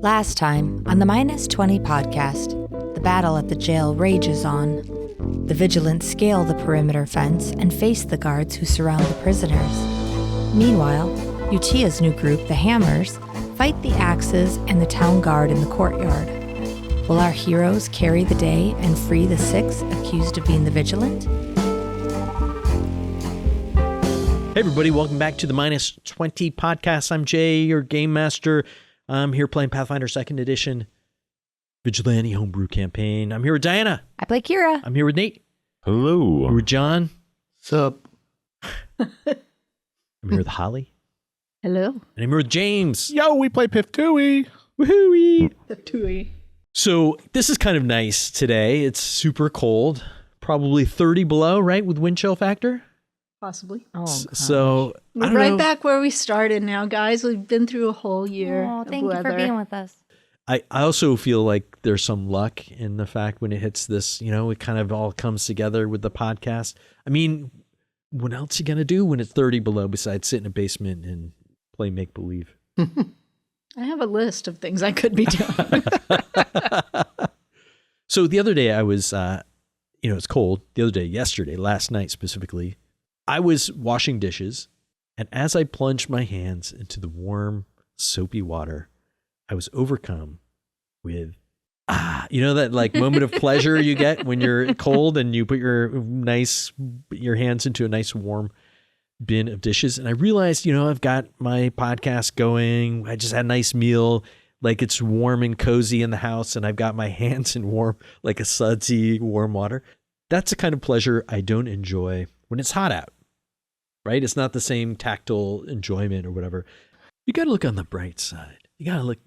Last time, on the Minus 20 podcast, the battle at the jail rages on. The Vigilant scale the perimeter fence and face the guards who surround the prisoners. Meanwhile, Utia's new group, the Hammers, fight the Axes and the town guard in the courtyard. Will our heroes carry the day and free the 6 accused of being the Vigilant? Hey everybody, welcome back to the Minus 20 podcast. I'm Jay, your game master. I'm here playing Pathfinder 2nd Edition Vigilante Homebrew Campaign. I'm here with Diana. I play Kira. I'm here with Nate. Hello. I'm with John. Sup? I'm here with Holly. Hello. And I'm here with James. Yo, we play Piff Tooie. Woohoo! Tui. So this is kind of nice today. It's super cold. Probably 30 below, right? With wind chill factor? Possibly. Oh, So, I We're don't right know. back where we started now, guys. We've been through a whole year Oh, of thank you weather. for being with us. I also feel like there's some luck in the fact when it hits this, it kind of all comes together with the podcast. I mean, what else you gonna do when it's 30 below besides sit in a basement and play make-believe? I have a list of things I could be doing. So the other day I was, it's cold. The other day, yesterday, last night specifically, I was washing dishes, and as I plunged my hands into the warm, soapy water, I was overcome with, that like moment of pleasure you get when you're cold and you put your hands into a nice warm bin of dishes. And I realized, I've got my podcast going. I just had a nice meal. Like it's warm and cozy in the house, and I've got my hands in warm, like a sudsy warm water. That's the kind of pleasure I don't enjoy when it's hot out, right? It's not the same tactile enjoyment or whatever. You got to look on the bright side. You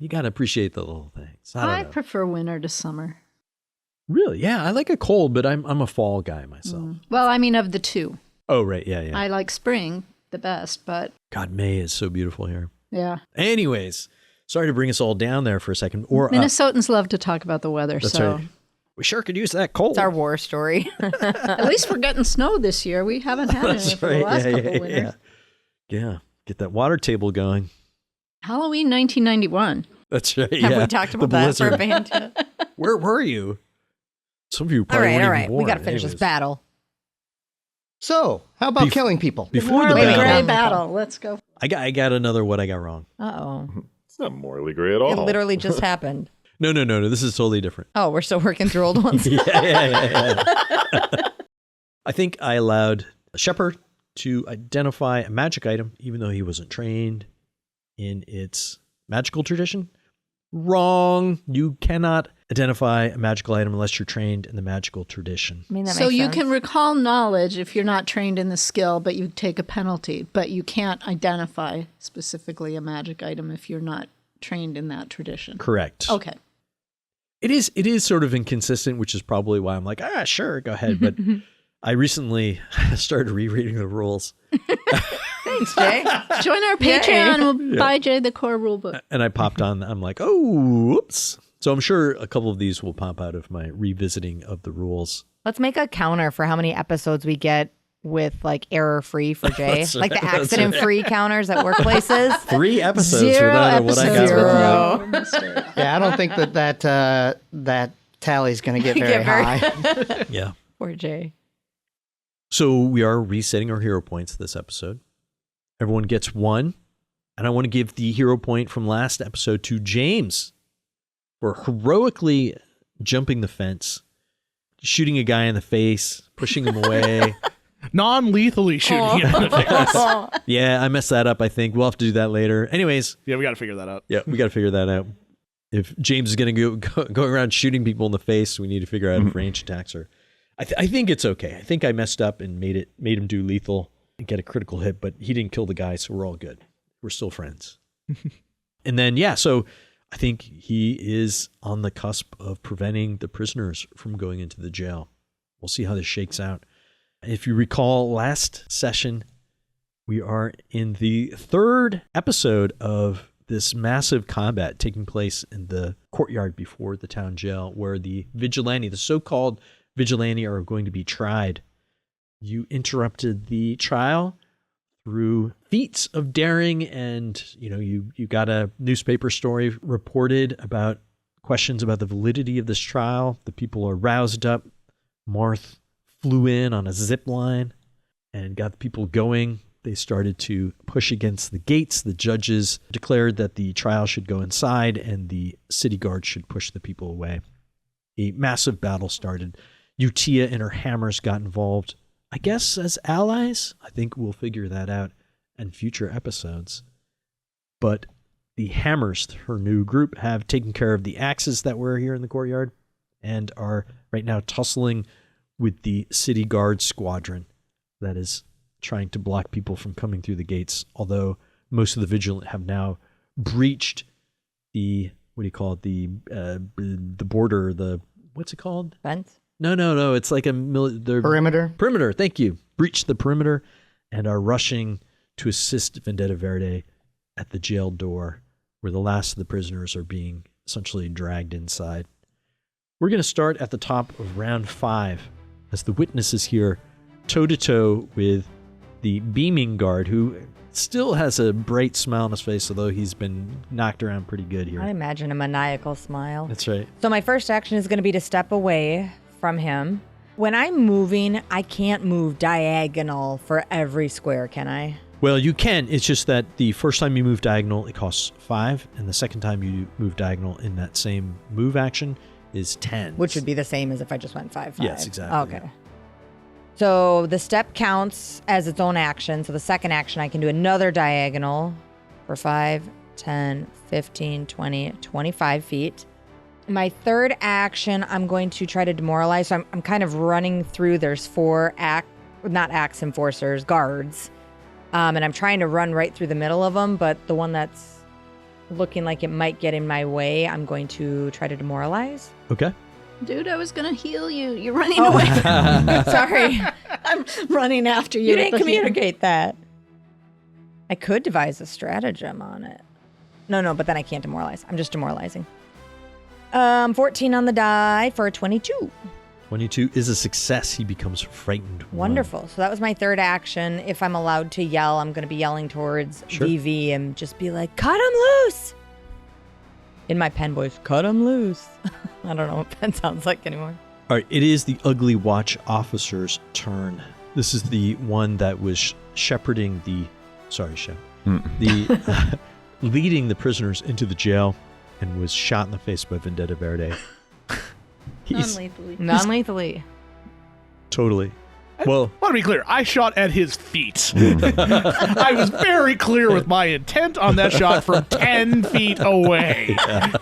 got to appreciate the little things. I I don't know. prefer winter to summer. Really? Yeah, I like a cold, but I'm a fall guy myself. Well, I mean, of the two. Oh, right. Yeah. I like spring the best, but God, May is so beautiful here. yeah. Anyways, sorry to bring us all down there for a second. Or Minnesotans love to talk about the weather, that's so right. We sure could use that cold. It's our war story. at least we're getting snow this year. We haven't had any for the last couple of winters. Yeah. Get that water table going. Halloween 1991. That's right. Have yeah. we talked The about that for a blizzard. band too? Where were you? Some of you All probably weren't right. even We born. got to finish this Anyways. battle. So, how about killing people? Before the Morally battle. gray battle, battle. Let's go. I got another what I got wrong. Uh-oh. It's not morally gray at all. It literally just happened. No. This is totally different. Oh, we're still working through old ones. Yeah. I think I allowed Shepard to identify a magic item, even though he wasn't trained in its magical tradition. Wrong. You cannot identify a magical item unless you're trained in the magical tradition. I mean, that So makes you sense. can recall knowledge if you're not trained in the skill, but you take a penalty. But you can't identify specifically a magic item if you're not trained in that tradition. Correct. Okay. It is sort of inconsistent, which is probably why I'm like, sure, go ahead. But I recently started rereading the rules. Thanks, Jay. Join our Yay. Patreon. We'll buy Jay the core rulebook. And I popped on, I'm like, oh, whoops. So I'm sure a couple of these will pop out of my revisiting of the rules. Let's make a counter for how many episodes we get with like error-free for Jay. That's Like the right, that's accident-free counters at workplaces. 3 episodes Zero without a what I got episodes with wrong. no mistake. Yeah, I don't think that tally's going to get very high. Yeah. Poor Jay. So we are resetting our hero points this episode. Everyone gets 1. And I want to give the hero point from last episode to James for heroically jumping the fence, shooting a guy in the face, pushing him away. Non-lethally shooting him in the face. Yeah, I messed that up, I think. We'll have to do that later. Anyways, Yeah, we got to figure that out. yeah, we got to figure that out. If James is going to go around shooting people in the face, we need to figure out if range attacks are. I think it's okay. I think I messed up and made him do lethal and get a critical hit, but he didn't kill the guy, so we're all good. We're still friends. And then, so I think he is on the cusp of preventing the prisoners from going into the jail. We'll see how this shakes out. If you recall last session, we are in the 3rd episode of this massive combat taking place in the courtyard before the town jail, where the vigilante, the so-called vigilante, are going to be tried. You interrupted the trial through feats of daring, and you got a newspaper story reported about questions about the validity of this trial. The people are roused up. Marth flew in on a zip line and got the people going. They started to push against the gates. The judges declared that the trial should go inside and the city guards should push the people away. A massive battle started. Utia and her hammers got involved, I guess as allies. I think we'll figure that out in future episodes. But the hammers, her new group, have taken care of the axes that were here in the courtyard and are right now tussling with the city guard squadron that is trying to block people from coming through the gates, although most of the Vigilant have now breached the, the border, what's it called? Fence? No, it's like a perimeter. Perimeter, thank you. Breached the perimeter and are rushing to assist Vendetta Verde at the jail door, where the last of the prisoners are being essentially dragged inside. We're going to start at the top of round 5 as the witnesses here toe-to-toe with the beaming guard, who still has a bright smile on his face, although he's been knocked around pretty good here. I imagine a maniacal smile. That's right. So my first action is going to be to step away from him. When I'm moving, I can't move diagonal for every square, can I? Well, you can. It's just that the first time you move diagonal, it costs 5, and the second time you move diagonal in that same move action is 10. Which would be the same as if I just went 5/5. Yes, exactly. Okay. Yeah. So the step counts as its own action. So the second action, I can do another diagonal for 5, 10, 15, 20, 25 feet. My third action, I'm going to try to demoralize. So I'm kind of running through. There's 4 not axe enforcers, guards. And I'm trying to run right through the middle of them. But the one that's looking like it might get in my way, I'm going to try to demoralize. Okay. Dude, I was going to heal you. You're running away. Sorry. I'm running after you. You didn't communicate that. I could devise a stratagem on it. No, but then I can't demoralize. I'm just demoralizing. 14 on the die for a 22. 22 is a success. He becomes frightened. Wonderful. So that was my third action. If I'm allowed to yell, I'm going to be yelling towards VV and just be like, cut him loose. In my pen voice, cut him loose. I don't know what pen sounds like anymore. All right, it is the Ugly Watch officer's turn. This is the one that was shepherding leading the prisoners into the jail and was shot in the face by Vendetta Verde. Non-lethally. Totally. Well, I want to be clear. I shot at his feet. I was very clear with my intent on that shot from 10 feet away. Yeah.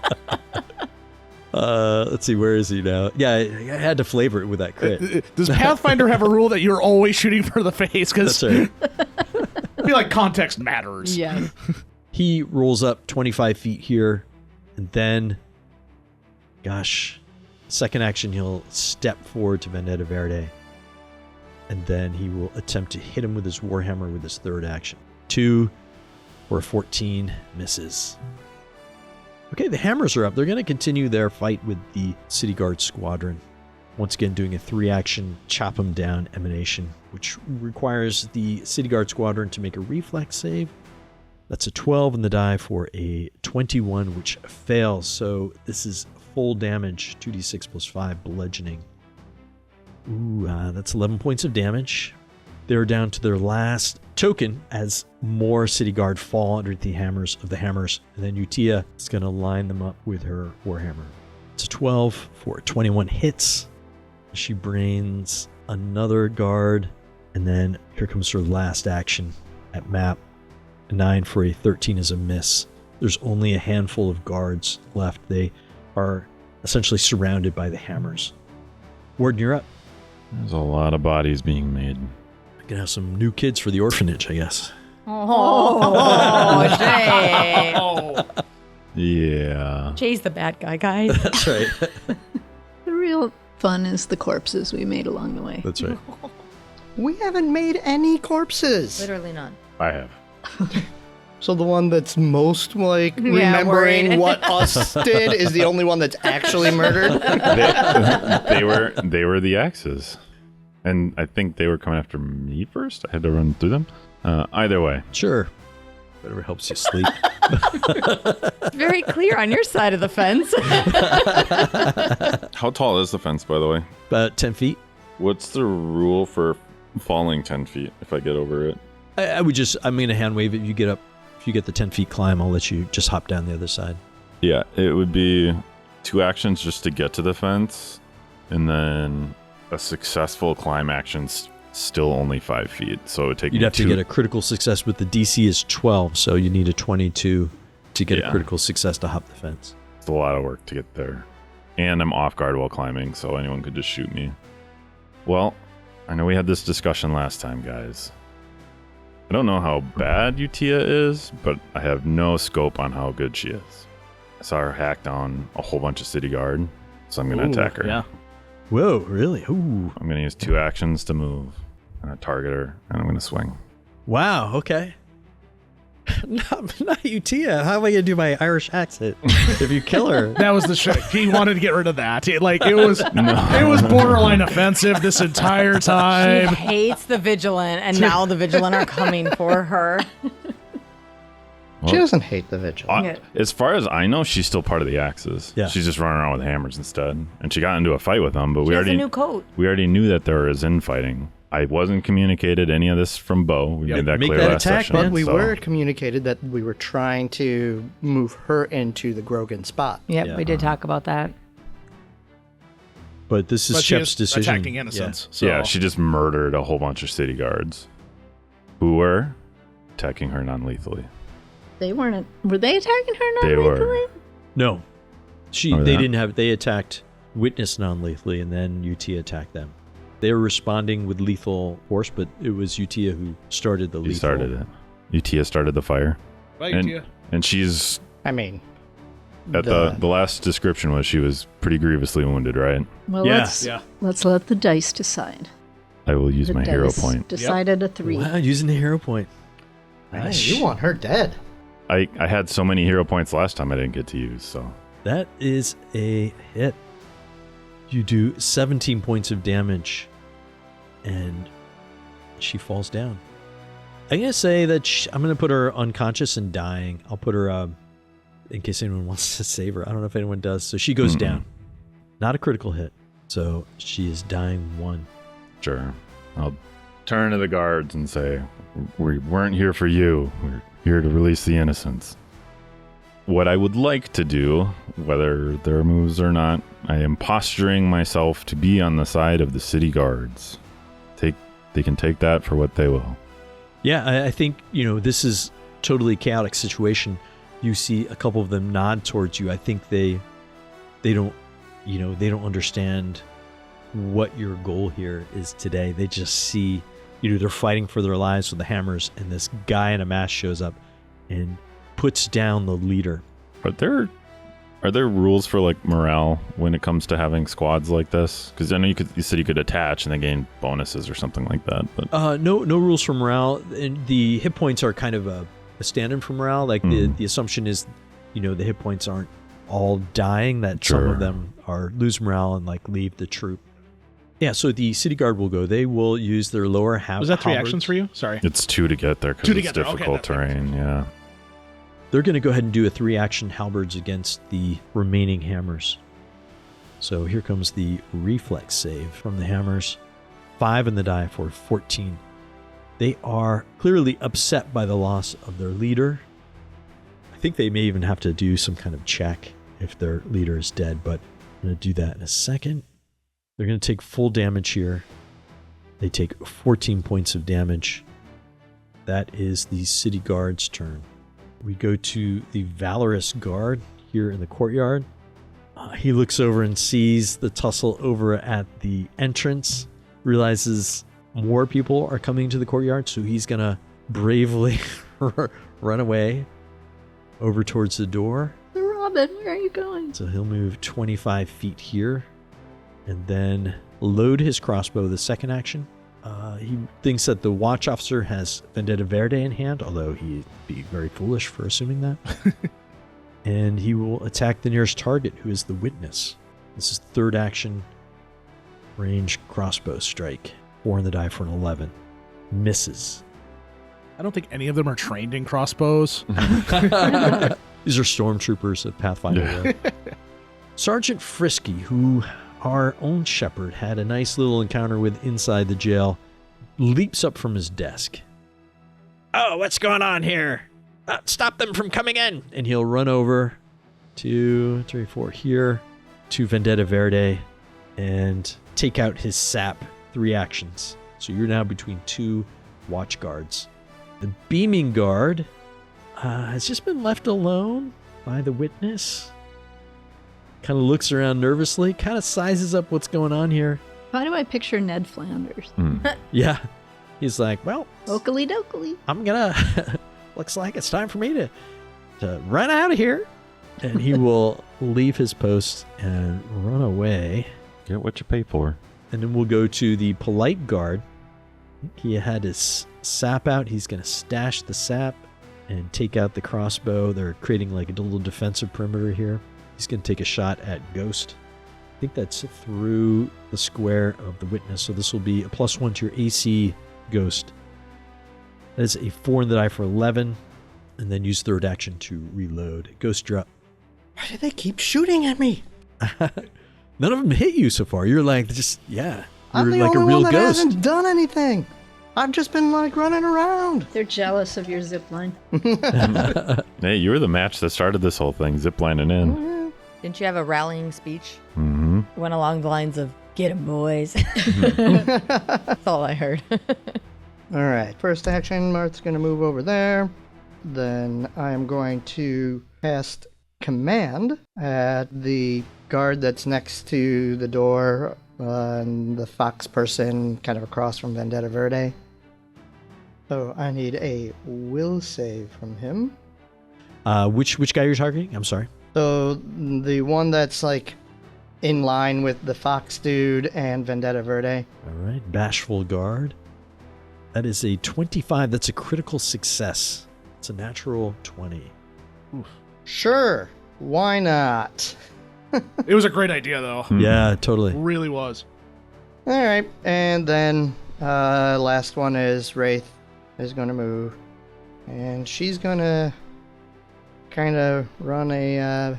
Let's see, where is he now? Yeah, I had to flavor it with that crit. Does Pathfinder have a rule that you're always shooting for the face? That's right. I feel like context matters. Yeah. He rolls up 25 feet here, and then, second action, he'll step forward to Vendetta Verde. And then he will attempt to hit him with his Warhammer with his third action. 2 or 14 misses. Okay, the hammers are up. They're going to continue their fight with the City Guard squadron. Once again, doing a 3-action chop him down emanation, which requires the City Guard squadron to make a reflex save. That's a 12 in the die for a 21, which fails. So this is full damage, 2d6 plus 5 bludgeoning. Ooh, that's 11 points of damage. They're down to their last token as more City Guard fall under the hammers of the hammers. And then Utia is going to line them up with her Warhammer. It's a 12 for 21 hits. She brains another guard. And then here comes her last action at map. A 9 for a 13 is a miss. There's only a handful of guards left. They are essentially surrounded by the hammers. Warden, you're up. There's a lot of bodies being made. Gonna have some new kids for the orphanage, I guess. Oh, Jay. Yeah. Jay's the bad guy, guys. That's right. The real fun is the corpses we made along the way. That's right. We haven't made any corpses. Literally none. I have. So the one that's most remembering worried. what us did is the only one that's actually murdered. They were the axes. And I think they were coming after me first. I had to run through them. Either way. Sure. Whatever helps you sleep. Very clear on your side of the fence. How tall is the fence, by the way? About 10 feet. What's the rule for falling 10 feet if I get over it? I'm going to hand wave it. You get up. If you get the 10 feet climb, I'll let you just hop down the other side. Yeah, it would be 2 actions just to get to the fence, and then a successful climb action's still only 5 feet. So it would take You'd have to get a critical success, but the DC is 12, so you need a 22 to get a critical success to hop the fence. It's a lot of work to get there. And I'm off guard while climbing, so anyone could just shoot me. Well, I know we had this discussion last time, guys. I don't know how bad Utia is, but I have no scope on how good she is. I saw her hack down a whole bunch of city guard, so I'm going to attack her. Yeah. Whoa, really? Ooh. I'm going to use 2 actions to move. I'm going to target her, and I'm going to swing. Wow, okay. Not Utia. How am I going to do my Irish accent if you kill her? That was the trick. He wanted to get rid of that. It was borderline offensive this entire She time. hates the Vigilant, and now the Vigilant are coming for her. She doesn't hate the Vigilant. As far as I know, she's still part of the Axis. Yeah. She's just running around with hammers instead. And she got into a fight with them, but She has a new coat. we already knew that there was infighting. I wasn't communicated any of this from Bo. We made that make clear that last attack, session. man. But we so- were communicated that we were trying to move her into the Grogan spot. Yep, Yeah. we did talk about that. But this is But she Shep's is decision. attacking innocents. So. Yeah, she just murdered a whole bunch of city guards who were attacking her non-lethally. Were they attacking her They were. non-lethally? No. Oh, They yeah? didn't have. They attacked Witness non-lethally, and then Utia attacked them. They were responding with lethal force, but it was Utia who started the He lethal. started it. Utia started the fire. Right, And, yeah. and she's, I mean, at the last description was she was pretty grievously wounded, right? Well, Yeah. let's let the dice decide. I will use The my hero dice point. decided a 3. Wow, using the hero point. man, you want her dead. I had so many hero points last time I didn't get to use, so. That is a hit. You do 17 points of damage, and she falls down. I'm going to say that I'm going to put her unconscious and dying. I'll put her, in case anyone wants to save her. I don't know if anyone does. So she goes down. Not a critical hit. So she is dying 1. Sure. I'll turn to the guards and say, we weren't here for you. We're here to release the innocents. What I would like to do, whether there are moves or not, I am posturing myself to be on the side of the city guards. They can take that for what they will. Yeah, I think, this is totally chaotic situation. You see a couple of them nod towards you. I think they don't understand what your goal here is today. They just see, they're fighting for their lives with the hammers, and this guy in a mask shows up and puts down the leader. Are there rules for like morale when it comes to having squads like this? Because I know you said you could attach and then gain bonuses or something like that. But No rules for morale. And the hit points are kind of a stand-in for morale. Like the assumption is, the hit points aren't all dying. That some of them lose morale and like leave the troop. Yeah. So the city guard will go. They will use their lower half. Was that 3 actions for you? Sorry. it's 2 to get there because 2 to it's get there. Okay, difficult that makes terrain. Yeah. They're going to go ahead and do a 3-action halberds against the remaining hammers. So here comes the reflex save from the hammers. 5 in the die for 14. They are clearly upset by the loss of their leader. I think they may even have to do some kind of check if their leader is dead, but I'm going to do that in a second. They're going to take full damage here. They take 14 points of damage. That is the city guard's turn. We go to the valorous guard here in the courtyard. He looks over and sees the tussle over at the entrance, realizes more people are coming to the courtyard, so he's going to bravely run away over towards the door. Robin, where are you going? So he'll move 25 feet here and then load his crossbow the second action. He thinks that the watch officer has Vendetta Verde in hand, although he'd be very foolish for assuming that. And he will attack the nearest target, who is the witness. This is third action, range crossbow strike. 4 in the die for an 11. Misses. I don't think any of them are trained in crossbows. These are stormtroopers of Pathfinder. Yeah. Sergeant Frisky, who our own shepherd had a nice little encounter with inside the jail, leaps up from his desk. Oh, what's going on here? Stop them from coming in. And he'll run over 2, 3, 4 here to Vendetta Verde and take out his sap. 3 actions. So you're now between 2 watch guards. The beaming guard has just been left alone by the witness. Kind of looks around nervously, kind of sizes up what's going on here. Why do I picture Ned Flanders? Yeah. He's like, well, Oakley dokley. I'm gonna, looks like it's time for me to run out of here. And he will leave his post and run away. Get what you pay for. And then we'll go to the polite guard. He had his sap out. He's going to stash the sap and take out the crossbow. They're creating like a little defensive perimeter here. He's going to take a shot at Ghost. I think that's through the square of the witness. So this will be a +1 to your AC, Ghost. That is a 4 in the die for 11. And then use third action to reload. Ghost, drop. Why do they keep shooting at me? None of them hit you so far. You're like, just, yeah. I'm the like only a real one that ghost. hasn't done anything. I've just been like running around. They're jealous of your zip line. Hey, you were the match that started this whole thing, ziplining in. Didn't you have a rallying speech? Mm-hmm. Went along the lines of, get 'em, boys. That's all I heard. All right, first action, Marth's going to move over there. Then I am going to cast Command at the guard that's next to the door and the fox person kind of across from Vendetta Verde. So I need a will save from him. Which guy you're targeting? I'm sorry. So the one that's like in line with the fox dude and Vendetta Verde. All right, bashful guard. That is a 25. That's a critical success. It's a natural 20. Oof. Sure, why not? It was a great idea, though. Yeah, totally. It really was. All right, and then last one is Wraith is going to move, and she's going to kind of run a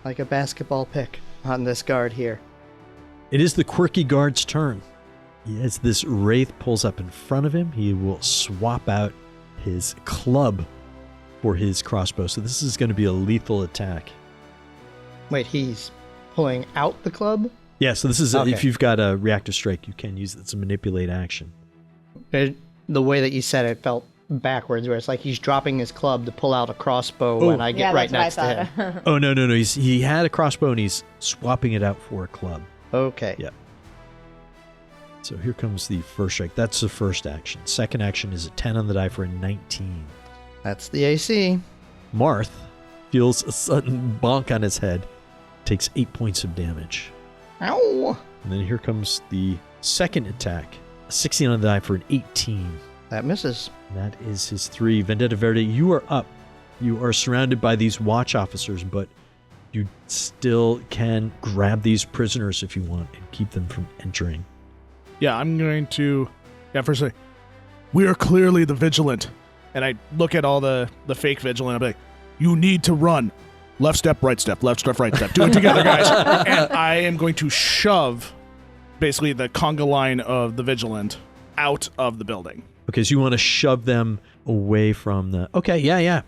like a basketball pick on this guard here. It is the quirky guard's turn. As this Wraith pulls up in front of him, he will swap out his club for his crossbow. So this is going to be a lethal attack. Wait, he's pulling out the club? Yeah, so this is Okay. if you've got a reactive strike, you can use it to manipulate action. The way that you said it felt backwards, where it's like he's dropping his club to pull out a crossbow, and I get right next to him. Oh, no. He had a crossbow and he's swapping it out for a club. Okay. Yeah. So here comes the first strike. That's the first action. Second action is a 10 on the die for a 19. That's the AC. Marth feels a sudden bonk on his head, takes 8 points of damage. Ow! And then here comes the second attack. A 16 on the die for an 18. That misses. That is his 3. Vendetta Verde, you are up. You are surrounded by these watch officers, but you still can grab these prisoners if you want and keep them from entering. Yeah, I'm going to... Yeah, first say, we are clearly the Vigilant. And I look at all the fake Vigilant, I'm like, you need to run. Left step, right step, left step, right step. Do it together, guys. And I am going to shove, basically, the conga line of the Vigilant out of the building. Okay, so you want to shove them away from the... Okay, yeah.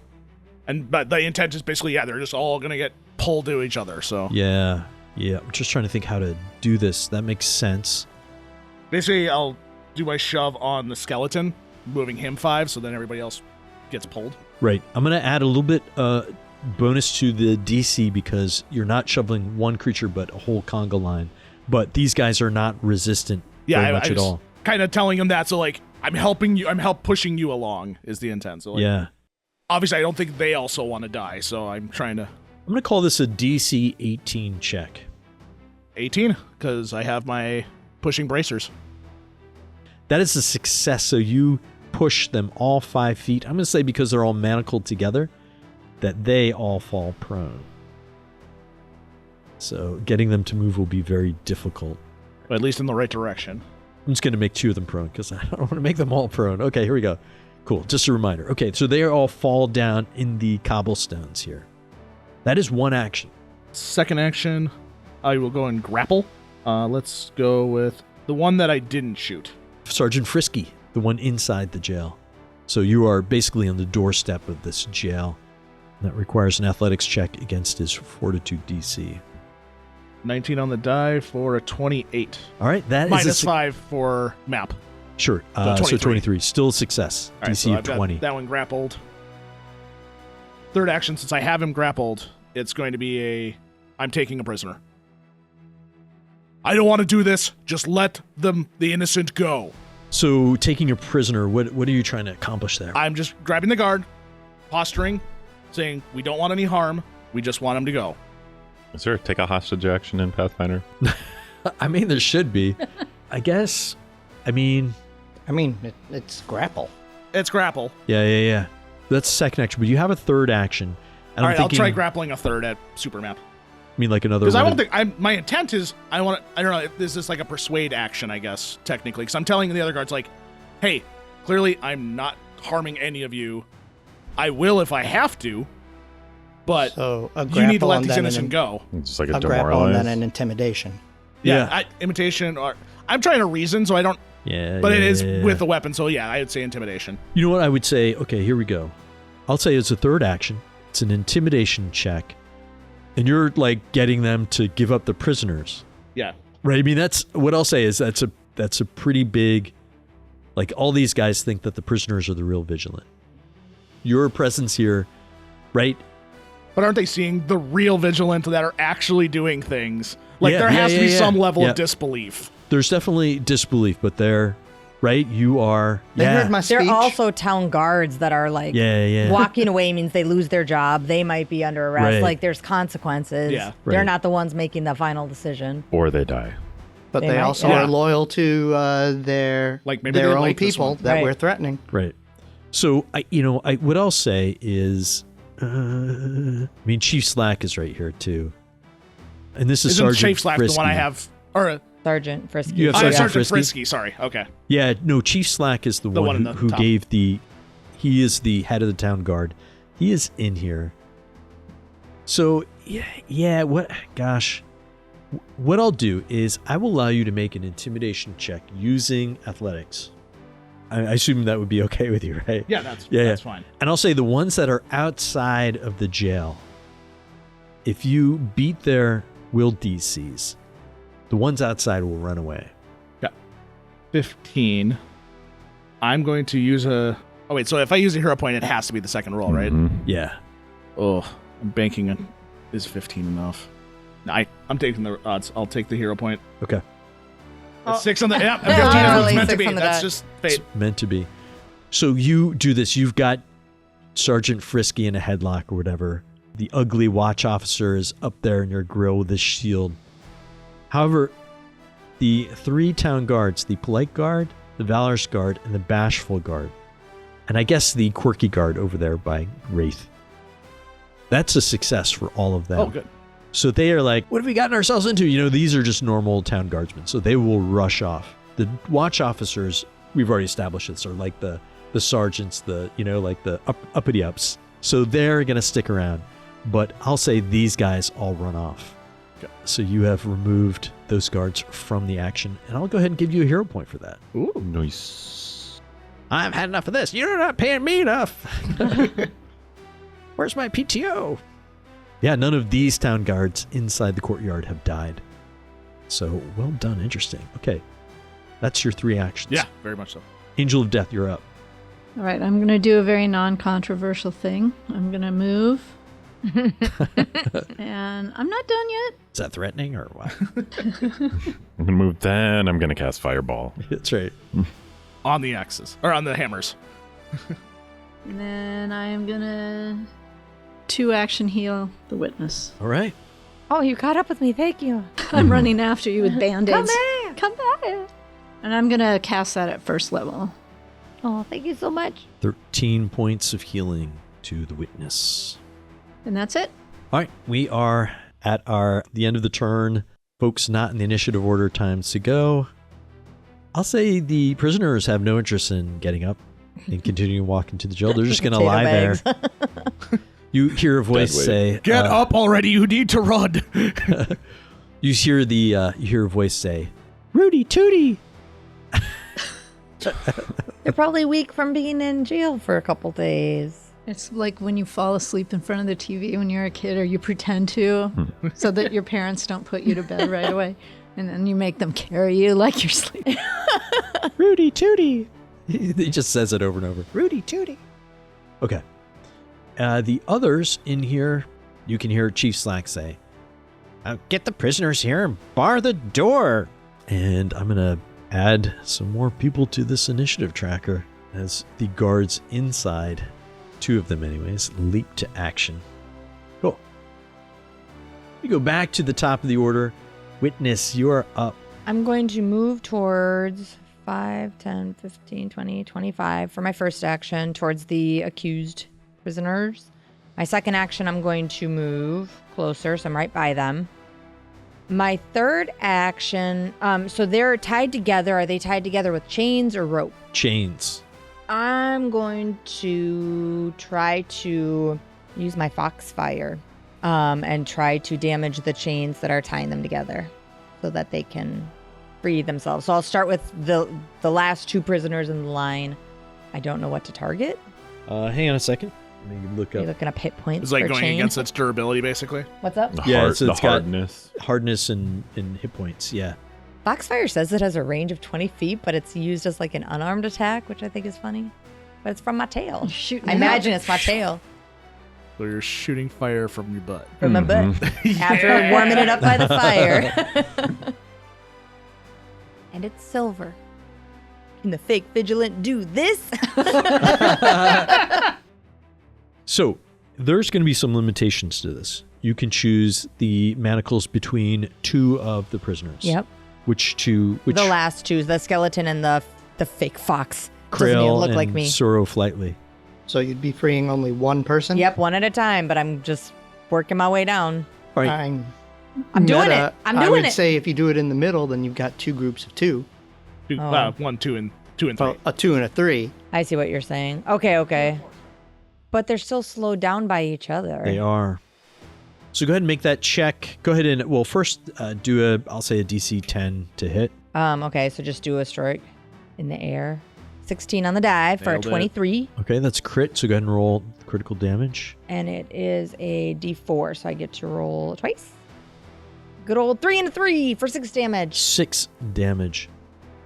But the intent is basically, they're just all going to get pulled to each other, so... Yeah. I'm just trying to think how to do this. That makes sense. Basically, I'll do my shove on the skeleton, moving him 5, so then everybody else gets pulled. Right. I'm going to add a little bit bonus to the DC because you're not shoveling one creature but a whole conga line. But these guys are not resistant very much at all. Kind of telling him that, so like, I'm helping you, I'm pushing you along is the intent. So like, yeah. Obviously, I don't think they also want to die, so I'm trying to... I'm going to call this a DC 18 check. 18, because I have my pushing bracers. That is a success, so you push them all 5 feet. I'm going to say because they're all manacled together, that they all fall prone. So getting them to move will be very difficult. At least in the right direction. I'm just going to make 2 of them prone because I don't want to make them all prone. Okay, here we go. Cool. Just a reminder. Okay, so they all fall down in the cobblestones here. That is one action. Second action, I will go and grapple. Let's go with the one that I didn't shoot. Sergeant Frisky, the one inside the jail. So you are basically on the doorstep of this jail. That requires an athletics check against his fortitude DC. 19 on the die for a 28. All right, that Minus is 5 for map. Sure. So 23. So 23. Still a success. All right, DC so of I've got 20. that one grappled. Third action, since I have him grappled, it's going to be I'm taking a prisoner. I don't want to do this. Just let the innocent go. So taking a prisoner, what are you trying to accomplish there? I'm just grabbing the guard, posturing, saying, we don't want any harm. We just want him to go. Is there a take a hostage action in Pathfinder? I mean, there should be. I guess. It's grapple. It's grapple. Yeah. That's the second action, but you have a third action. And All I'm right, I'll thinking, try grappling a third at Supermap. I mean, like another Because I one. don't think my intent is I don't know. This is like a persuade action, I guess, technically. Because I'm telling the other guards like, hey, clearly I'm not harming any of you. I will if I have to, but So a you need to grapple let and these then innocent go. It's just like a a grapple and then demoralize. an intimidation. Yeah. Imitation or I'm trying to reason, so I don't. Yeah. But yeah, it is yeah. with a weapon, so yeah, I would say intimidation. You know what I would say? Okay, here we go. I'll say it's a third action. It's an intimidation check. And you're like getting them to give up the prisoners. Yeah. Right? I mean, that's what I'll say is that's a pretty big, like all these guys think that the prisoners are the real Vigilant. Your presence here, right? But aren't they seeing the real Vigilant that are actually doing things? Like Yeah, there has to be yeah. some level Yeah. of disbelief. There's definitely disbelief, but they're, right? You are, They heard my They're speech. also town guards that are like yeah. walking away means they lose their job. They might be under arrest. Right. Like there's consequences. Yeah. They're Right. not the ones making the final decision. Or they die. But They they might, also yeah. are loyal to their Like, maybe their they own like this people one. that Right. we're threatening. Right. So what I'll say is, Chief Slack is right here too, and this is Isn't Sergeant Chief Slack Frisky. the one I have? Or Sergeant Frisky. You have I have Sergeant Sergeant Frisky? Frisky. Sorry. Okay. Yeah, no, Chief Slack is the The one one in who, the who top. gave he is the head of the town guard. He is in here. So what I'll do is I will allow you to make an intimidation check using athletics. I assume that would be okay with you, right? Yeah, that's Yeah. fine. And I'll say the ones that are outside of the jail, if you beat their will DCs, the ones outside will run away. 15. I'm going to use a. Oh wait, so if I use a hero point, it has to be the second roll, right? Mhm. Yeah. Oh, I'm banking. Is 15 enough? No, I'm taking the odds. I'll take the hero point. Okay. That's 6 on the. Yeah, Yeah, 15 literally it's meant to 6 be. on the That's die. just fate. It's meant to be. So you do this. You've got Sergeant Frisky in a headlock or whatever. The ugly watch officer is up there in your grill with his shield. However, the 3 town guards, the polite guard, the valorous guard, and the bashful guard, and I guess the quirky guard over there by Wraith, that's a success for all of them. Oh, good. So they are like, what have we gotten ourselves into? These are just normal town guardsmen. So they will rush off. The watch officers, we've already established this, are like the sergeants, like the uppity ups. So they're going to stick around. But I'll say these guys all run off. Okay. So you have removed those guards from the action. And I'll go ahead and give you a hero point for that. Ooh, nice. I've had enough of this. You're not paying me enough. Where's my PTO? Yeah, none of these town guards inside the courtyard have died. So, well done. Interesting. Okay. That's your 3 actions. Yeah, very much so. Angel of Death, you're up. All right, I'm going to do a very non-controversial thing. I'm going to move. And I'm not done yet. Is that threatening or what? I'm gonna move. Then I'm gonna cast Fireball. That's right. On the axes or on the hammers. And then I am going to 2-action heal the witness. All right. Oh, you caught up with me. Thank you. I'm running after you with band-aids. Come back. Come back. And I'm going to cast that at first level. Oh, thank you so much. 13 points of healing to the witness. And that's it. All right. We are at the end of the turn. Folks not in the initiative order, times to go. I'll say the prisoners have no interest in getting up. and continue to walk into the jail. They're just going to Potato lie bags. there. You hear a voice weight. say, Get up already! You need to run. You hear a voice say, "Rudy Tooty." They're probably weak from being in jail for a couple days. It's like when you fall asleep in front of the TV when you're a kid, or you pretend to, so that your parents don't put you to bed right away, and then you make them carry you like you're sleeping. Rudy Tooty. He just says it over and over. Rudy Tooty. Okay. The others in here, you can hear Chief Slack say, "Get the prisoners here and bar the door." And I'm going to add some more people to this initiative tracker as the guards inside, 2 of them anyways, leap to action. Cool. We go back to the top of the order. Witness, you're up. I'm going to move towards 5, 10, 15, 20, 25 for my first action towards the accused prisoners. My second action, I'm going to move closer, so I'm right by them. My third action, so they're tied together. Are they tied together with chains or rope? Chains. I'm going to try to use my Foxfire and try to damage the chains that are tying them together so that they can free themselves. So I'll start with the last 2 prisoners in the line. I don't know what to target. Hang on a second. Let me look Are you up. looking up hit points It's like for going chain? against its durability, basically. What's up? The, Yeah, hard, so the it's got- hardness. Hardness and hit points, yeah. Foxfire says it has a range of 20 feet, but it's used as like an unarmed attack, which I think is funny. But it's from my tail. Shooting I it imagine out. it's my tail So you're shooting fire from your butt. from my butt after warming it up by the fire. And it's silver. Can the fake Vigilant do this? So there's going to be some limitations to this. You can choose the manacles between 2 of the prisoners. Yep. Which 2? Which The last 2, the skeleton and the fake fox. Doesn't even Krail look and like me. Sorrow Flightly. So you'd be freeing only one person? Yep, one at a time, but I'm just working my way down. All right. I'm doing Meta, it. I'm I doing would it. say if you do it in the middle, then you've got 2 groups of 2. 1, 2, and 3. Well, a 2 and a 3. I see what you're saying. Okay. But they're still slowed down by each other. They are. So go ahead and make that check. Go ahead and, well, first do I'll say a DC 10 to hit. Okay, so just do a strike in the air. 16 on the die for Nailed a it. 23. Okay, that's crit. So go ahead and roll critical damage. And it is a d4, so I get to roll twice. Good old 3 and a 3 for 6 damage. 6 damage.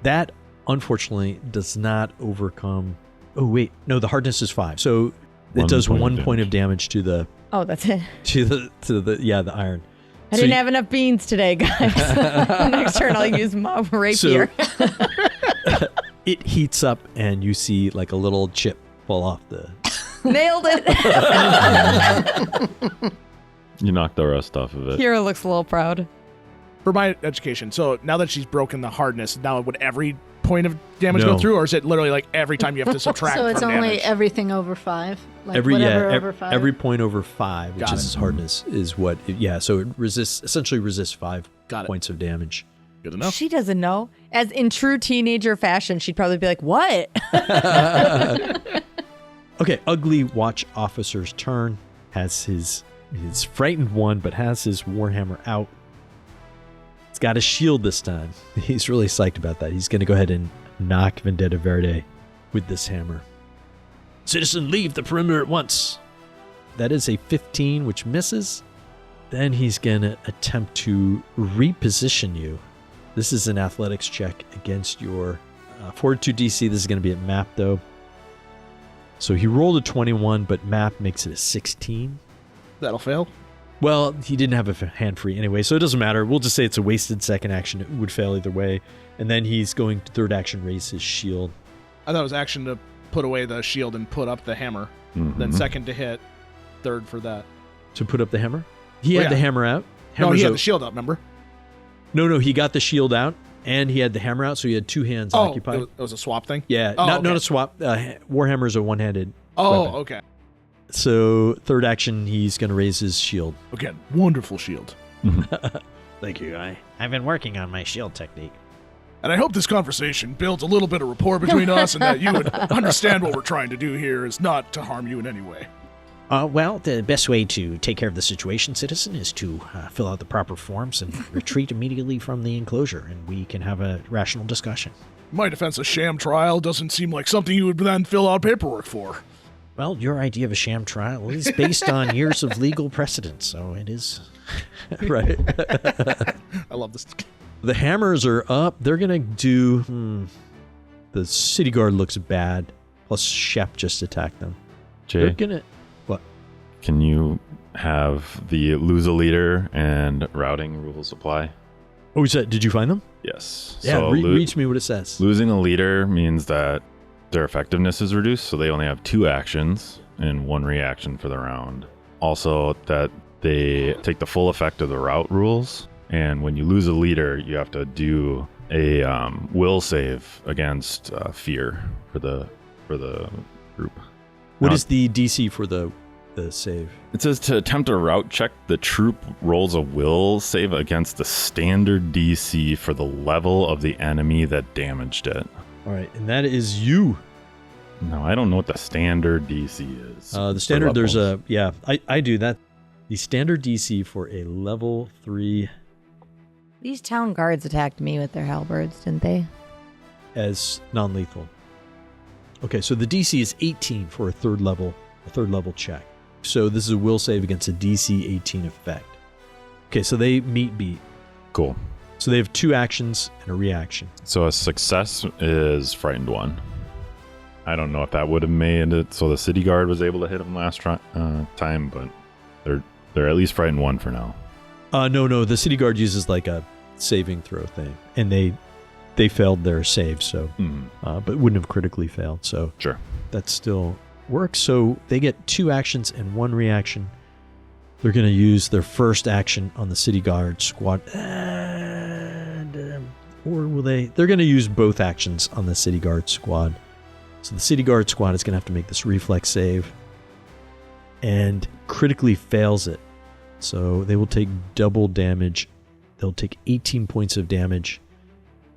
That, unfortunately, does not overcome... Oh, wait. No, the hardness is 5. So it 1 does point of 1 point of damage to the Oh, that's it. the iron. I didn't have enough beans today, guys. Next turn, I'll use my rapier. It heats up, and you see like a little chip fall off the... Nailed it. You knocked the rust off of it. Kira looks a little proud. For my education, so now that she's broken the hardness, now would every point of damage No. go through, or is it literally like every time you have to subtract So it's from only damage? everything over 5? Like every whatever yeah, over 5? every point over 5, which Got is it. its hardness, is what. So it essentially resists 5 Got it. points of damage. Good enough. She doesn't know. As in true teenager fashion, she'd probably be like, what? Okay, ugly watch officer's turn. Has his frightened one, but has his warhammer out. It's got a shield this time. He's really psyched about that. He's going to go ahead and knock Vendetta Verde with this hammer. Citizen, leave the perimeter at once. That is a 15, which misses. Then he's going to attempt to reposition you. This is an athletics check against your Fortitude DC. This is going to be at map, though. So he rolled a 21, but map makes it a 16. That'll fail. Well, he didn't have a hand free anyway, so it doesn't matter. We'll just say it's a wasted second action. It would fail either way. And then he's going to third action raise his shield. I thought it was action to put away the shield and put up the hammer. Mhm. Then second to hit, third for that. To put up the hammer? He Oh, had yeah. the hammer out. No, Hammer's he had out. the shield up, remember? No, he got the shield out, and he had the hammer out, so he had 2 hands Oh, occupied. it was a swap thing? Yeah, Oh, not okay. a swap. Warhammer's a one-handed Oh, weapon. okay. So third action, he's going to raise his shield. Again, wonderful shield. Thank you. I've been working on my shield technique. And I hope this conversation builds a little bit of rapport between us and that you would understand what we're trying to do here is not to harm you in any way. Well, the best way to take care of the situation, citizen, is to fill out the proper forms and retreat immediately from the enclosure, and we can have a rational discussion. My defense, a sham trial doesn't seem like something you would then fill out paperwork for. Well, your idea of a sham trial is based on years of legal precedent, so it is. Right. I love this. The hammers are up. They're going to do... The city guard looks bad. Plus, Shep just attacked them. They're Jay, going to... What? can you have the lose a leader and routing rules apply? Oh, did you find them? Yes. Yeah, So read to me what it says. losing a leader means that their effectiveness is reduced, so they only have 2 actions and 1 reaction for the round. Also, that they take the full effect of the route rules, and when you lose a leader, you have to do a will save against fear for the group. What Now, is the DC for the save? It says to attempt a route check, the troop rolls a will save against the standard DC for the level of the enemy that damaged it. All right, and that is you. No, I don't know what the standard DC is. The for standard, there's levels. I do that. The standard DC for a level 3 These town guards attacked me with their halberds, didn't they? as non-lethal. Okay, so the DC is 18 for a third level check. So this is a will save against a DC 18 effect. Okay, so they meet beat. Cool. So they have 2 actions and a reaction. So a success is frightened 1. I don't know if that would have made it so the city guard was able to hit him last time, but they're at least frightened 1 for now. No, the city guard uses like a saving throw thing, and they failed their save, so but wouldn't have critically failed. So Sure. that still works. So they get 2 actions and 1 reaction. They're going to use their first action on the city guard squad, or will they? They're going to use both actions on the city guard squad. So the city guard squad is going to have to make this reflex save, and critically fails it. So they will take double damage. They'll take 18 points of damage.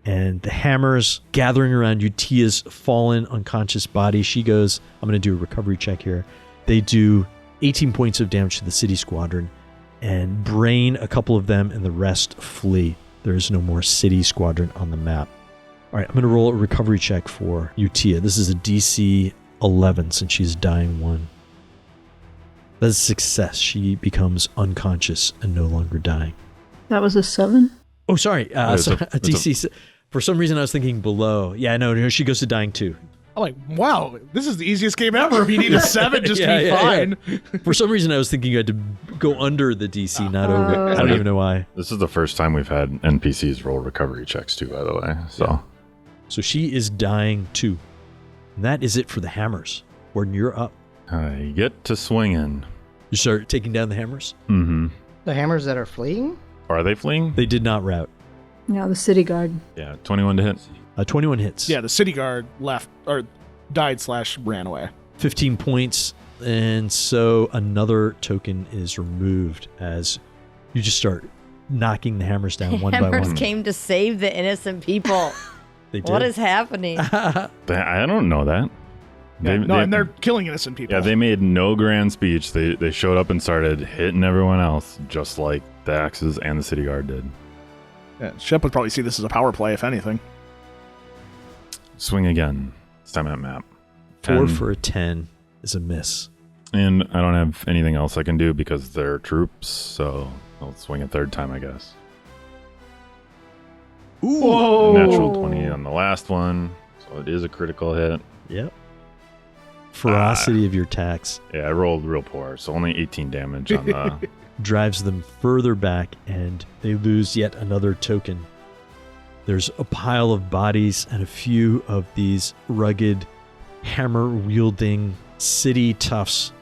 And the hammers gathering around Utia's fallen unconscious body. She goes, I'm going to do a recovery check here. They do 18 points of damage to the city squadron and brain a couple of them, and the rest flee. There is no more city squadron on the map. All right, I'm going to roll a recovery check for Utia. This is a DC 11 since she's dying 1. That's a success. She becomes unconscious and no longer dying. That was a 7? Oh, sorry. It's a DC. For some reason, I was thinking below. Yeah, no, she goes to dying 2. I'm like, wow, this is the easiest game ever. If you need a 7 just to be fine. Yeah. For some reason, I was thinking you had to go under the DC, not over. I don't even know why. This is the first time we've had NPCs roll recovery checks too, by the way. So she is dying 2. And that is it for the hammers. Warden, you're up. You get to swing in. You start taking down the hammers? Mm-hmm. The hammers that are fleeing? Are they fleeing? They did not rout. No, the city guard. Yeah, 21 to hit. 21 hits. Yeah, the city guard left, or died/ran away. 15 points. And so another token is removed as you just start knocking the hammers down one by Hammers one. came to save the innocent people. They did. What is happening? I don't know that. And they're killing innocent people. Yeah, they made no grand speech. They showed up and started hitting everyone else, just like the Axes and the city guard did. Yeah, Shep would probably see this as a power play, if anything. Swing again. This time at map. 4 10. for a 10 is a miss. And I don't have anything else I can do because they're troops, so I'll swing a 3rd time, I guess. Ooh. Whoa! Natural 20 on the last one, so it is a critical hit. Yep. Ferocity of your attacks Yeah, I rolled real poor, so only 18 damage on the... drives them further back, and they lose yet another token. There's a pile of bodies and a few of these rugged, hammer-wielding city toughs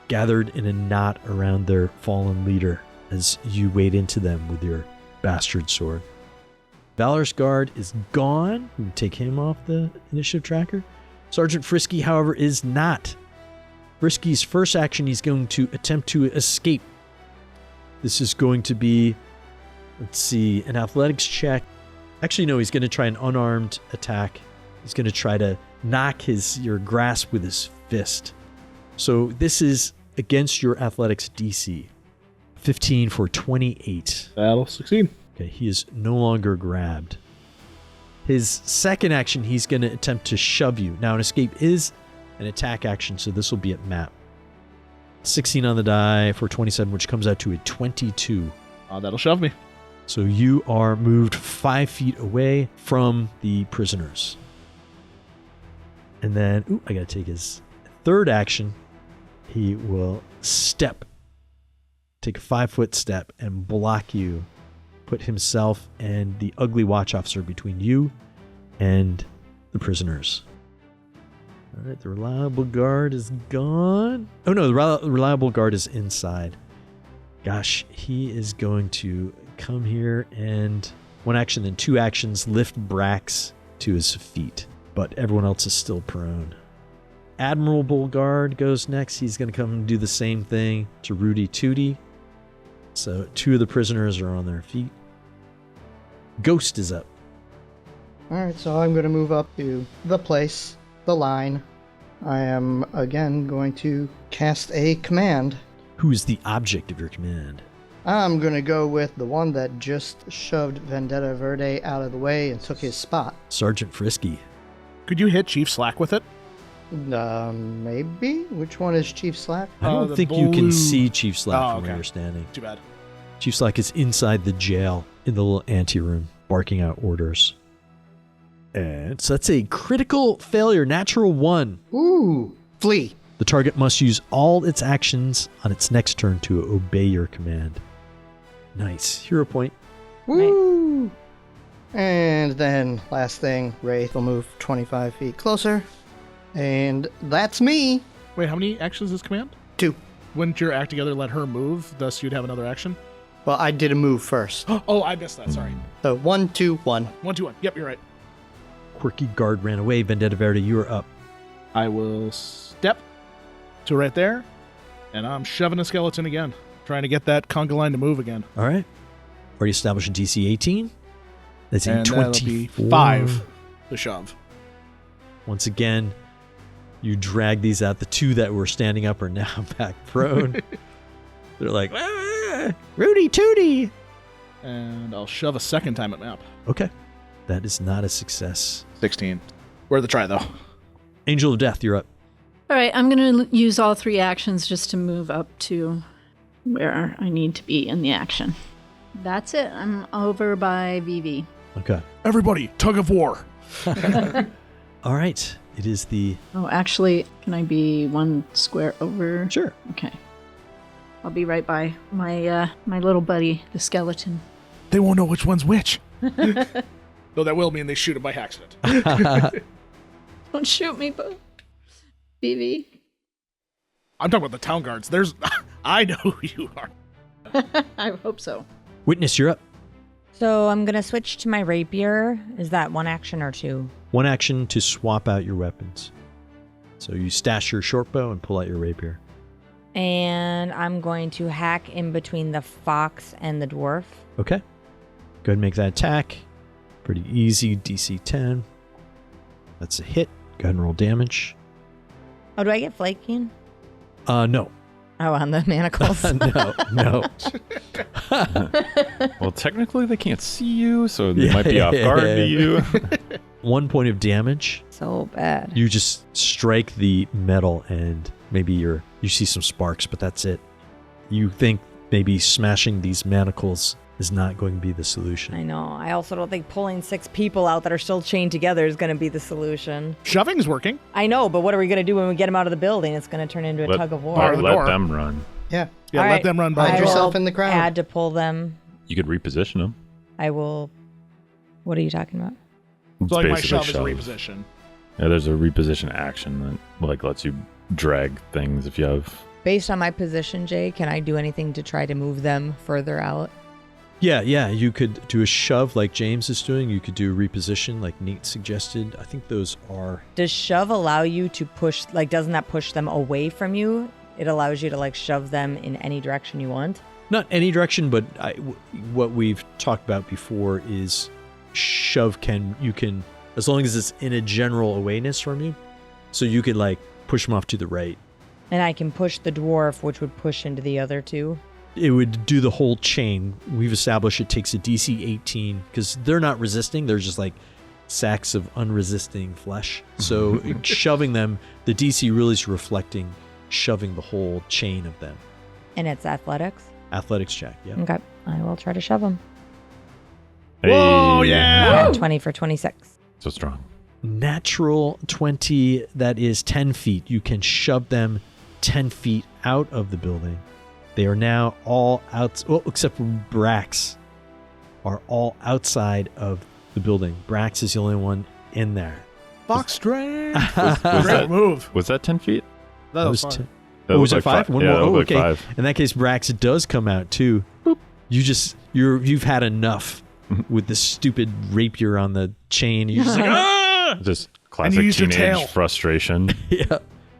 gathered in a knot around their fallen leader as you wade into them with your bastard sword. Valor's Guard is gone. We can take him off the initiative tracker. Sergeant Frisky, however, is not. Frisky's first action, he's going to attempt to escape. This is going to be, let's see, an athletics check. Actually, no, he's going to try an unarmed attack. He's going to try to knock your grasp with his fist. So this is against your athletics DC. 15 for 28. That'll succeed. Okay, he is no longer grabbed. His second action, he's going to attempt to shove you. Now, an escape is an attack action, so this will be at map. 16 on the die for 27, which comes out to a 22. That'll shove me. So you are moved 5 feet away from the prisoners. And then, I got to take his third action. He will take a 5-foot step and block you. Put himself and the ugly watch officer between you and the prisoners. All right, the reliable guard is gone. Oh no, the reliable guard is inside. Gosh, he is going to come here and 1 action and 2 actions lift Brax to his feet, but everyone else is still prone. Admirable guard goes next. He's going to come and do the same thing to Rudy Tooty. So 2 of the prisoners are on their feet. Ghost is up. Alright, so I'm going to move up to the place, the line. I am, again, going to cast a command. Who is the object of your command? I'm going to go with the one that just shoved Vendetta Verde out of the way and took his spot. Sergeant Frisky. Could you hit Chief Slack with it? Maybe? Which one is Chief Slack? I don't the think you can blue- see Chief Slack from okay. where you're standing. Too bad. Chief Slack is inside the jail in the little anteroom, barking out orders. And so that's a critical failure, natural 1. Ooh, flee. The target must use all its actions on its next turn to obey your command. Nice. Hero point. Woo! And then, last thing, Wraith will move 25 feet closer. And that's me. Wait, how many actions is command? 2. Wouldn't your act together let her move, thus you'd have another action? Well, I did a move first. Oh, I missed that, sorry. So 1, 2, 1. 1, 2, 1. Yep, you're right. Quirky guard ran away. Vendetta Verde, you are up. I will step to right there, and I'm shoving a skeleton again, trying to get that conga line to move again. All right. Already established a DC 18. That's a And that'll be 24. 5 to shove. Once again, you drag these out. The 2 that were standing up are now back prone. They're like, Rudy Tooty. And I'll shove a second time at map. Okay. That is not a success. 16. Worth a try, though. Angel of Death, you're up. All right, I'm going to use all 3 actions just to move up to where I need to be in the action. That's it. I'm over by VV. Okay. Everybody, tug of war. All right. It is the... Oh, actually, can I be 1 square over? Sure. Okay. I'll be right by my my little buddy, the skeleton. They won't know which one's which. Though that will mean they shoot him by accident. Don't shoot me, but VV. I'm talking about the town guards. I know who you are. I hope so. Witness, you're up. So I'm going to switch to my rapier. Is that 1 action or 2? 1 action to swap out your weapons. So you stash your short bow and pull out your rapier. And I'm going to hack in between the fox and the dwarf. Okay. Go ahead and make that attack. Pretty easy. DC 10. That's a hit. Go ahead and roll damage. Oh, do I get flaking? No. Oh, on the manacles. No. Well, technically they can't see you, so they might be off guard to you. 1 point of damage. So bad. You just strike the metal and maybe you see some sparks, but that's it. You think maybe smashing these manacles is not going to be the solution. I know. I also don't think pulling 6 people out that are still chained together is going to be the solution. Shoving's working. I know, but what are we going to do when we get them out of the building? It's going to turn into a tug of war. the Let door. them run. Yeah. Yeah, All let right. them run by. Hide I yourself will in the crowd. Add to pull them. You could reposition them. I will. What are you talking about? It's So like my basically shove is a reposition. Yeah, there's a reposition action that lets you drag things if you have. Based on my position, Jay, can I do anything to try to move them further out? Yeah. You could do a shove like James is doing. You could do a reposition like Nate suggested. I think those are... Does shove allow you to push, doesn't that push them away from you? It allows you to shove them in any direction you want? Not any direction, but what we've talked about before is shove you can, as long as it's in a general awareness from you, so you could like push him off to the right. And I can push the dwarf, which would push into the other two. It would do the whole chain. We've established it takes a DC 18 because they're not resisting. They're just like sacks of unresisting flesh. So shoving them, the DC really is reflecting shoving the whole chain of them. And it's athletics? Athletics check, yeah. Okay. I will try to shove him. Whoa, yeah! 20 for 26. So strong. Natural 20, that is 10 feet. You can shove them 10 feet out of the building. They are now all out, well, except for Brax, are all outside of the building. Brax is the only one in there. Fox strength. Was Great that, move. was that 10 feet? That was That fun. Oh, was looked it like 5? One yeah, more. that Oh, looked okay. like 5. In that case, Brax does come out too. Boop. You've had enough with this stupid rapier on the chain. You're just like, ah! Just And classic you used your tail. teenage frustration. Yeah.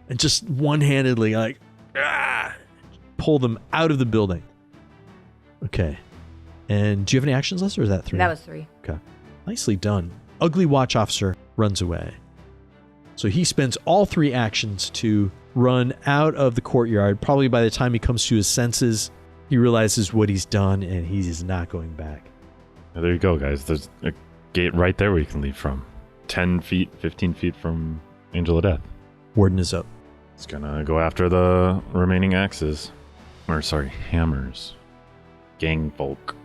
And just one-handedly like, ah! Pull them out of the building. Okay. And do you have any actions left, or is that 3? That was 3. Okay. Nicely done. Ugly Watch Officer runs away. So he spends all 3 actions to run out of the courtyard. Probably by the time he comes to his senses, he realizes what he's done, and he is not going back. Yeah, there you go, guys. There's a gate right there where you can leave from. 10 feet, 15 feet from Angel of Death. Warden is up. It's gonna go after the remaining axes. Or, sorry, hammers. Gang folk.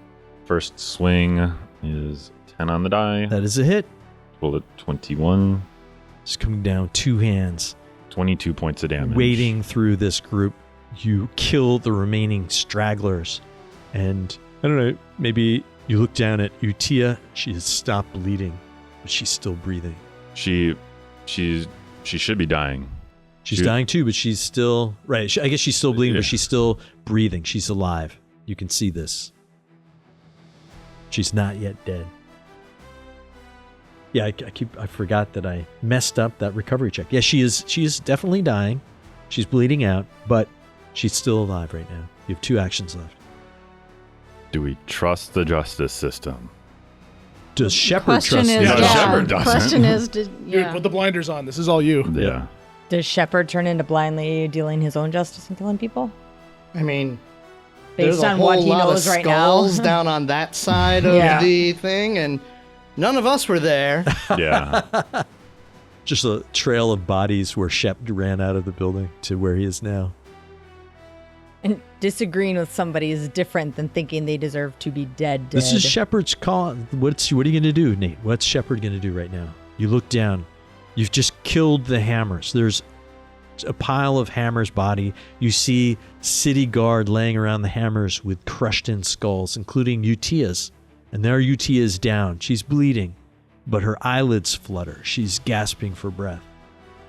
First swing is 10 on the die. That is a hit. Roll at 21. Just coming down 2 hands. 22 points of damage. Wading through this group, you kill the remaining stragglers. And, I don't know, maybe you look down at Utia. She has stopped bleeding, but she's still breathing. She should be dying. She's dying too, but she's still... Right, I guess she's still bleeding, but she's still breathing. She's alive. You can see this. She's not yet dead. Yeah, I forgot that I messed up that recovery check. Yeah, she is definitely dying. She's bleeding out, but she's still alive right now. You have 2 actions left. Do we trust the justice system? Does Shepard Question trust is, the No, justice? Shepard doesn't. Question is, did Dude, put the blinders on. This is all you. Yeah. Does Shepard turn into blindly dealing his own justice and killing people? I mean, there's Based a on whole what he lot knows of right now. skulls down on that side of Yeah. the thing, and none of us were there. Yeah. Just a trail of bodies where Shep ran out of the building to where he is now. And disagreeing with somebody is different than thinking they deserve to be dead. This is Shepard's call. What are you going to do, Nate? What's Shepard going to do right now? You look down. You've just killed the hammers. There's a pile of hammers' body. You see city guard laying around the hammers with crushed in skulls, including Utia's. And there Utia's down. She's bleeding, but her eyelids flutter. She's gasping for breath.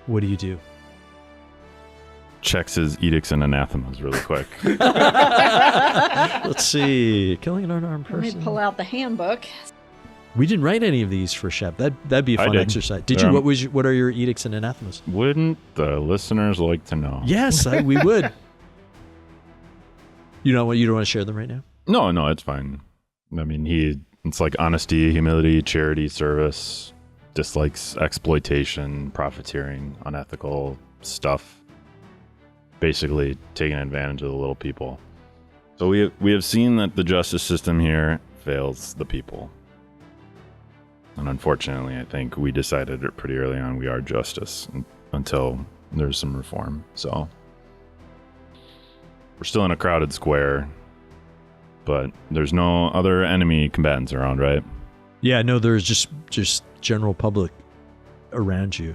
What do you do? Checks his edicts and anathemas really quick. Let's see. Killing an unarmed let me person. pull out the handbook. We didn't write any of these for Shep. That'd be a I fun did. exercise. Did you? Um, What are your edicts and anathemas? Wouldn't the listeners like to know? Yes, we would. You don't want to share them right now? No, it's fine. I mean, it's like honesty, humility, charity, service, dislikes exploitation, profiteering, unethical stuff. Basically taking advantage of the little people. So we have seen that the justice system here fails the people. And unfortunately, I think we decided it pretty early on we are justice until there's some reform. So we're still in a crowded square, but there's no other enemy combatants around, right? Yeah, no, there's just general public around you.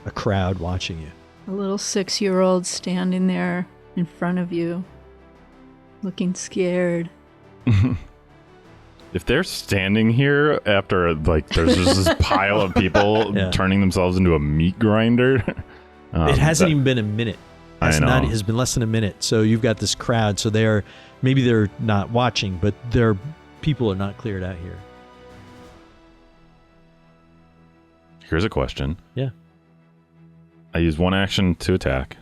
A crowd watching you. A little 6-year-old standing there in front of you, looking scared. If they're standing here after, like, there's just this pile of people Yeah. turning themselves into a meat grinder. It hasn't even been a minute. I know. It has been less than a minute. So you've got this crowd. So maybe they're not watching, but their people are not cleared out here. Here's a question. Yeah. I use 1 action to attack.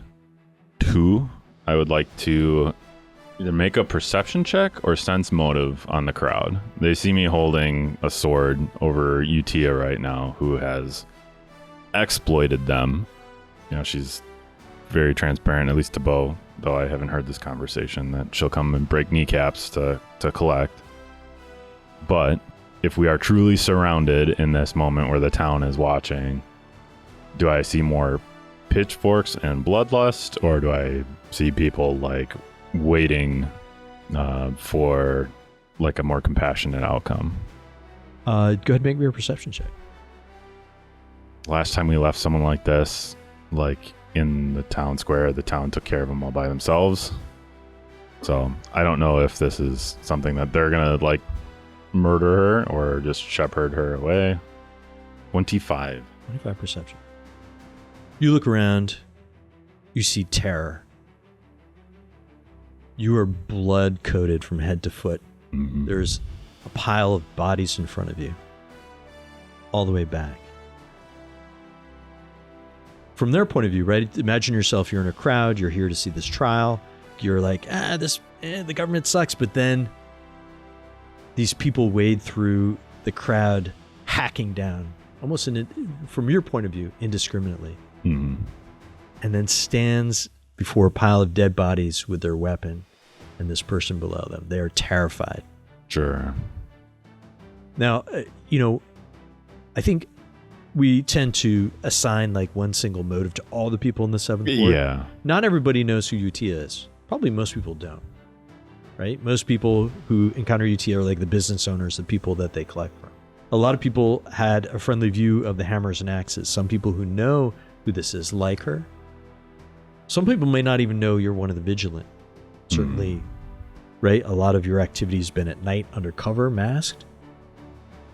2, I would like to either make a perception check or sense motive on the crowd. They see me holding a sword over Utia right now, who has exploited them. You know, she's very transparent, at least to Bo, though I haven't heard this conversation, that she'll come and break kneecaps to collect. But if we are truly surrounded in this moment where the town is watching, do I see more pitchforks and bloodlust, or do I see people like waiting for like a more compassionate outcome? Go ahead and make me a perception check. Last time we left someone like this, like in the town square, the town took care of them all by themselves. So I don't know if this is something that they're gonna like murder her or just shepherd her away. 25 perception. You look around, you see terror. You are blood coated from head to foot. Mm-hmm. There's a pile of bodies in front of you, all the way back. From their point of view, right? Imagine yourself, you're in a crowd, you're here to see this trial. You're like, the government sucks. But then these people wade through the crowd, hacking down, almost from your point of view, indiscriminately. Mm-hmm. And then stands before a pile of dead bodies with their weapon and this person below them. They are terrified. Sure. Now, I think we tend to assign like one single motive to all the people in the seventh ward. Yeah. Not everybody knows who Utia is. Probably most people don't. Right? Most people who encounter Utia are like the business owners, the people that they collect from. A lot of people had a friendly view of the hammers and axes. Some people who know who this is like her. Some people may not even know you're one of the Vigilant. Certainly, right? A lot of your activity has been at night, undercover, masked.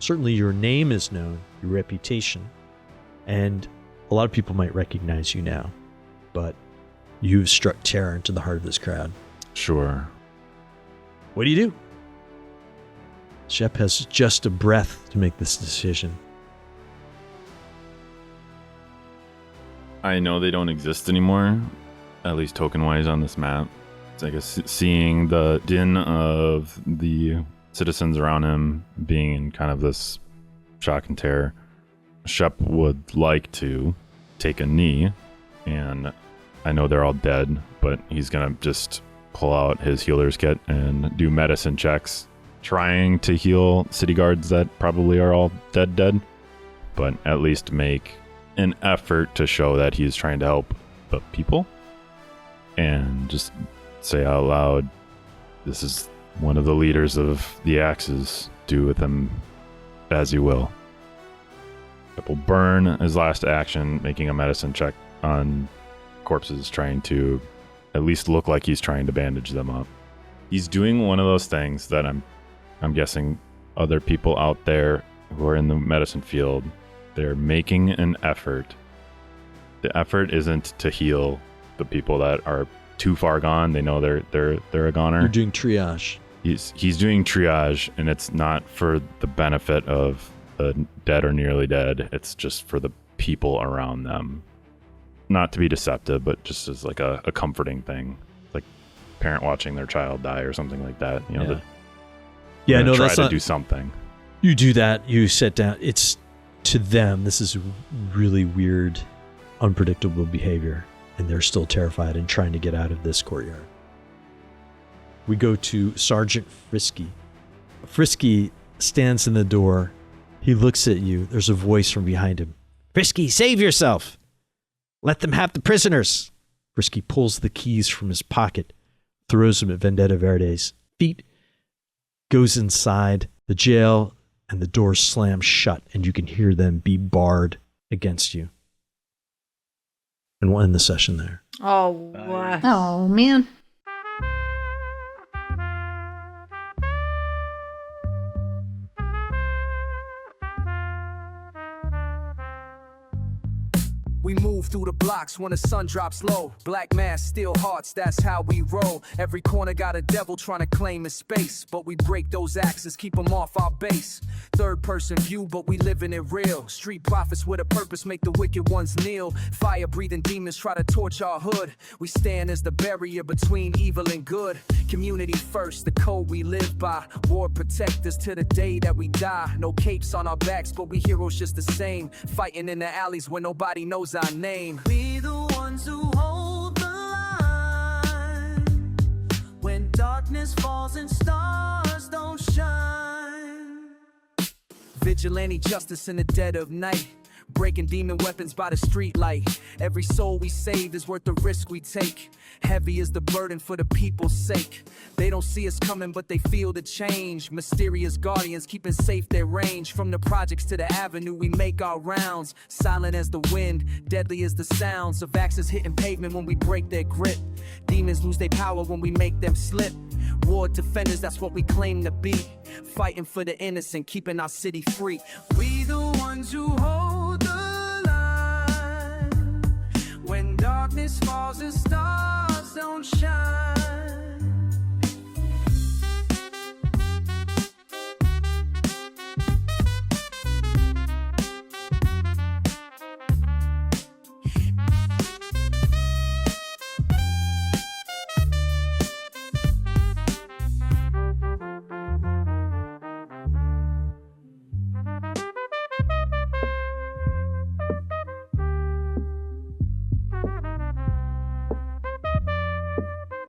Certainly your name is known, your reputation, and a lot of people might recognize you now, but you've struck terror into the heart of this crowd. Sure. What do you do? Shep has just a breath to make this decision. I know they don't exist anymore, at least token-wise on this map. It's like seeing the din of the citizens around him being in kind of this shock and terror. Shep would like to take a knee, and I know they're all dead, but he's going to just pull out his healer's kit and do medicine checks, trying to heal city guards that probably are all dead, but at least make an effort to show that he's trying to help the people, and just say out loud, this is one of the leaders of the Axes. Do with him as you will. It will burn his last action, making a medicine check on corpses, trying to at least look like he's trying to bandage them up. He's doing one of those things that I'm guessing other people out there who are in the medicine field, they're making an effort. The effort isn't to heal the people that are too far gone. They know they're a goner. You're doing triage. He's doing triage, and it's not for the benefit of the dead or nearly dead. It's just for the people around them. Not to be deceptive, but just as like a comforting thing, like parent watching their child die or something like that. You know, no, try that's to not, do something. You do that. You sit down. It's to them. This is really weird, unpredictable behavior, and they're still terrified and trying to get out of this courtyard. We go to Sergeant Frisky. Frisky stands in the door. He looks at you. There's a voice from behind him. Frisky, save yourself. Let them have the prisoners. Frisky pulls the keys from his pocket, throws them at Vendetta Verde's feet, goes inside the jail, and the door slams shut, and you can hear them be barred against you. And we'll end the session there. Oh, wow. Oh, man. We move through the block. blocks when the sun drops low. Black mask, steel hearts, that's how we roll. Every corner got a devil trying to claim his space, but we break those axes, keep them off our base. Third person view, but we living it real. Street prophets with a purpose make the wicked ones kneel. Fire breathing demons try to torch our hood. We stand as the barrier between evil and good. Community first, the code we live by. War protect us to the day that we die. No capes on our backs, but we heroes just the same. Fighting in the alleys where nobody knows our name. We the ones who hold the line when darkness falls and stars don't shine. Vigilante justice in the dead of night, breaking demon weapons by the street light. Every soul we save is worth the risk we take. Heavy is the burden for the people's sake. They don't see us coming, but they feel the change. Mysterious guardians keeping safe their range. From the projects to the avenue, we make our rounds. Silent as the wind, deadly as the sounds of axes hitting pavement when we break their grip. Demons lose their power when we make them slip. War defenders, that's what we claim to be. Fighting for the innocent, keeping our city free. We the ones who hold the line when darkness falls and stars don't shine.